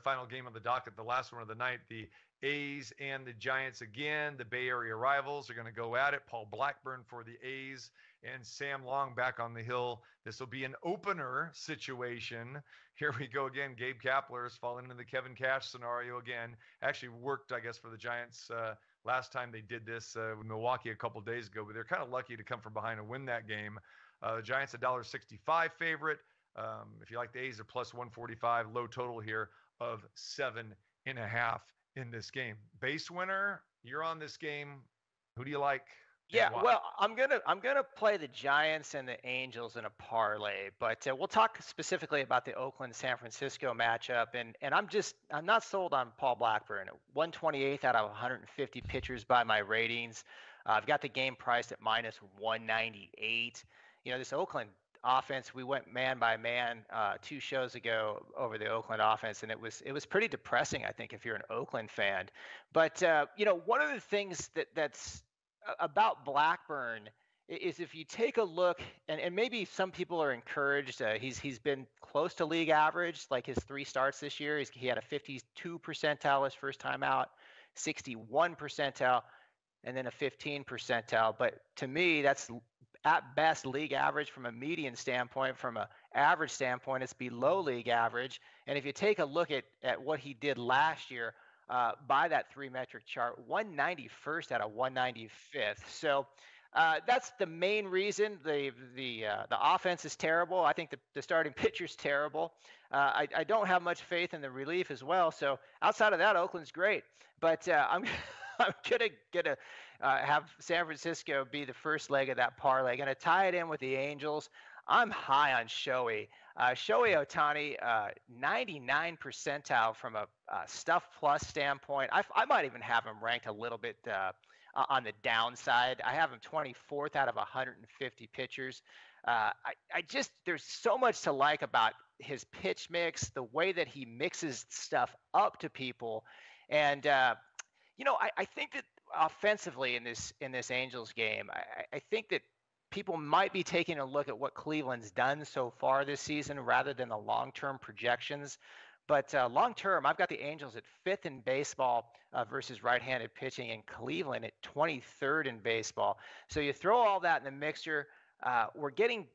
final game of the docket, the last one of the night, the A's and the Giants again. The Bay Area rivals are going to go at it. Paul Blackburn for the A's and Sam Long back on the hill. This will be an opener situation. Here we go again. Gabe Kapler is falling into the Kevin Cash scenario again. Actually worked, I guess, for the Giants last time they did this with Milwaukee a couple days ago, but they're kind of lucky to come from behind and win that game. The Giants $1.65 favorite. If you like the A's, are plus 145. Low total here of 7.5 in this game. Base winner, you're on this game. Who do you like? Yeah, well, I'm gonna play the Giants and the Angels in a parlay, but we'll talk specifically about the Oakland-San Francisco matchup, and I'm not sold on Paul Blackburn. 128th out of 150 pitchers by my ratings. I've got the game priced at minus 198. This Oakland offense, we went man by man 2 shows ago over the Oakland offense, and it was pretty depressing, I think, if you're an Oakland fan. But one of the things that's about Blackburn is if you take a look, and maybe some people are encouraged. He's been close to league average, like his 3 starts this year. He had a 52 percentile his first time out, 61 percentile, and then a 15 percentile. But to me, that's at best league average from a median standpoint. From an average standpoint, it's below league average. And if you take a look at what he did last year, by that 3-metric chart, 191st out of 195th. So that's the main reason. The offense is terrible. I think the starting pitcher's terrible. I don't have much faith in the relief as well. So outside of that, Oakland's great. But I'm gonna have San Francisco be the first leg of that parlay. Going to tie it in with the Angels. I'm high on Shohei. Shohei Ohtani, 99 percentile from a stuff plus standpoint. I might even have him ranked a little bit on the downside. I have him 24th out of 150 pitchers. There's so much to like about his pitch mix, the way that he mixes stuff up to people. And, I think that offensively in this Angels game, I think that people might be taking a look at what Cleveland's done so far this season rather than the long-term projections. But long-term, I've got the Angels at 5th in baseball versus right-handed pitching, and Cleveland at 23rd in baseball. So you throw all that in the mixture, we're getting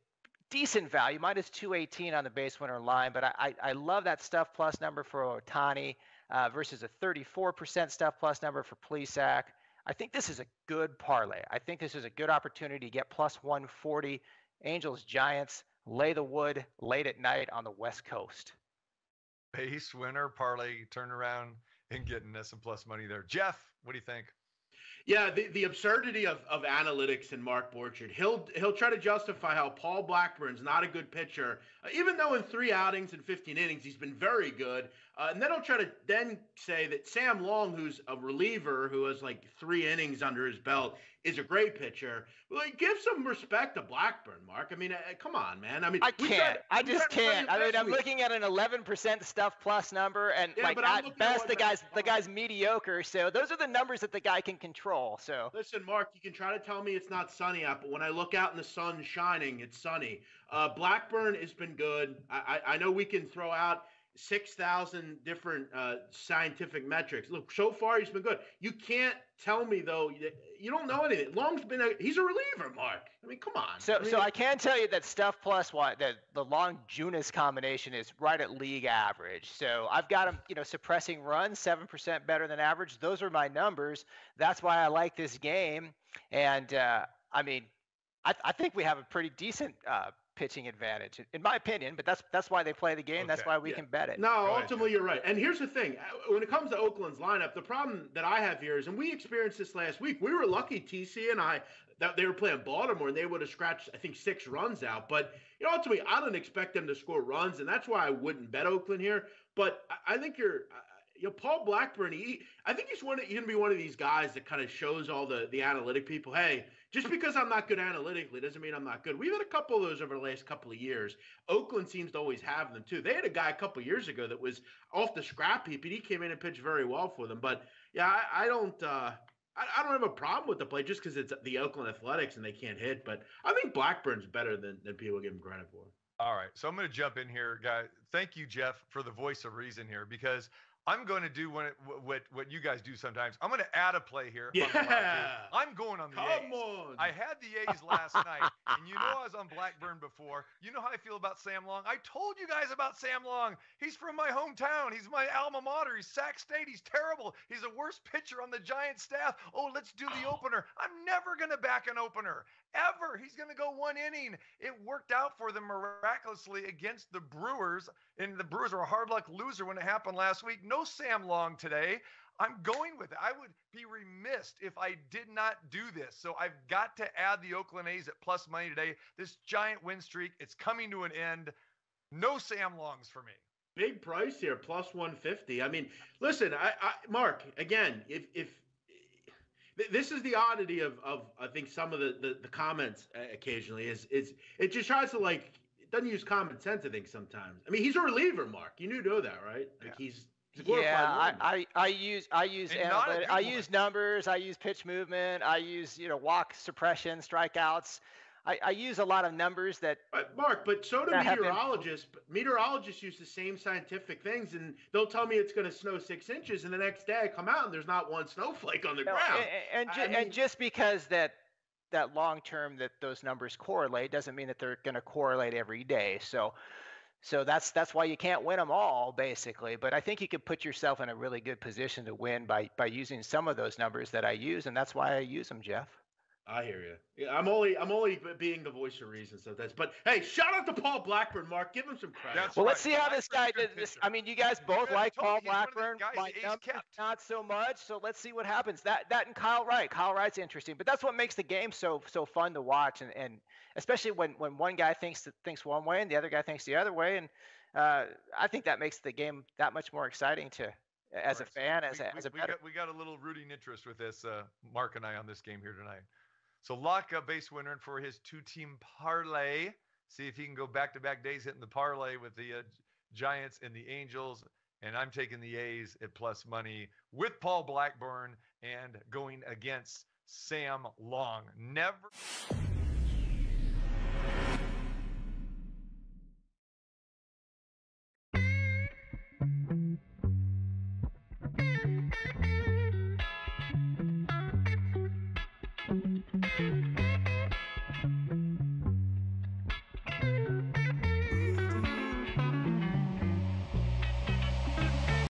decent value, minus 218 on the base winner line. But I love that stuff plus number for Ohtani versus a 34% stuff plus number for Plesac. I think this is a good parlay. I think this is a good opportunity to get plus 140. Angels, Giants, lay the wood late at night on the West Coast. Base winner, parlay, turn around and getting us some plus money there. Jeff, what do you think? Yeah, the absurdity of analytics and Mark Borchard. He'll try to justify how Paul Blackburn's not a good pitcher, even though in 3 outings and 15 innings he's been very good. And then he'll try to then say that Sam Long, who's a reliever who has like 3 innings under his belt, is a great pitcher. Well, give some respect to Blackburn, Mark. I mean, come on, man. I mean, I just can't. I mean, I'm looking at an 11% stuff plus number, and at best, the guy's mediocre. So those are the numbers that the guy can control. So listen, Mark, you can try to tell me it's not sunny out, but when I look out and the sun's shining, it's sunny. Blackburn has been good. I know we can throw out 6,000 different scientific metrics. Look, so far he's been good. You can't tell me though that you don't know anything. Long's been he's a reliever, Mark. I mean, come on. So I can tell you that stuff plus the Long Junis combination is right at league average. So I've got him, suppressing runs 7% better than average. Those are my numbers. That's why I like this game. And I mean, I think we have a pretty decent pitching advantage, in my opinion, but that's why they play the game. Okay. That's why we can bet it. No, ultimately you're right. And here's the thing. When it comes to Oakland's lineup, the problem that I have here is, and we experienced this last week, we were lucky, TC and I, that they were playing Baltimore and they would have scratched, I think, 6 runs out. But, ultimately, I don't expect them to score runs, and that's why I wouldn't bet Oakland here. But I think Paul Blackburn, I think he's going to be one of these guys that kind of shows all the analytic people, hey, just because I'm not good analytically doesn't mean I'm not good. We've had a couple of those over the last couple of years. Oakland seems to always have them too. They had a guy a couple of years ago that was off the scrap heap, and he came in and pitched very well for them. But yeah, I don't have a problem with the play just because it's the Oakland Athletics and they can't hit. But I think Blackburn's better than people give him credit for. All right. So I'm going to jump in here, guys. Thank you, Jeff, for the voice of reason here, because I'm going to do what you guys do sometimes. I'm going to add a play here. If I'm allowed to. I'm going on the A's. Come on. I had the A's last night, and you know I was on Blackburn before. You know how I feel about Sam Long. I told you guys about Sam Long. He's from my hometown. He's my alma mater. He's Sac State. He's terrible. He's the worst pitcher on the Giants staff. Oh, let's do the opener. I'm never going to back an opener. Ever. He's going to go one inning. It worked out for them miraculously against the Brewers, and the Brewers were a hard luck loser when it happened last week. No Sam Long today. I'm going with it. I would be remiss if I did not do this. So I've got to add the Oakland A's at plus money today. This giant win streak, it's coming to an end. No Sam Longs for me. Big price here, plus 150. I mean, listen, Mark, again, if this is the oddity of I think some of the comments occasionally is it just tries to it doesn't use common sense, I think, sometimes. I mean, he's a reliever, Mark. You know that, right? Like he's I use analytics. I use numbers. I use pitch movement. I use walk suppression, strikeouts. I use a lot of numbers that. Mark, but so do meteorologists. Meteorologists use the same scientific things, and they'll tell me it's going to snow 6 inches, and the next day I come out and there's not one snowflake on the ground. And just because that long term that those numbers correlate doesn't mean that they're going to correlate every day. So that's why you can't win them all, basically. But I think you could put yourself in a really good position to win by using some of those numbers that I use, and that's why I use them, Jeff. I hear you. Yeah, I'm only being the voice of reason sometimes. But hey, shout out to Paul Blackburn, Mark. Give him some credit. Let's see how this guy did this. I mean, you guys both like Paul Blackburn. My numbers, not so much. So let's see what happens. That and Kyle Wright. Kyle Wright's interesting, but that's what makes the game so fun to watch, and especially when one guy thinks one way and the other guy thinks the other way, and I think that makes the game that much more exciting as a fan, as a better. We got a little rooting interest with this, Mark and I, on this game here tonight. So lock up BaseWinner for his 2-team parlay. See if he can go back-to-back days hitting the parlay with the Giants and the Angels. And I'm taking the A's at plus money with Paul Blackburn and going against Sam Long. Never.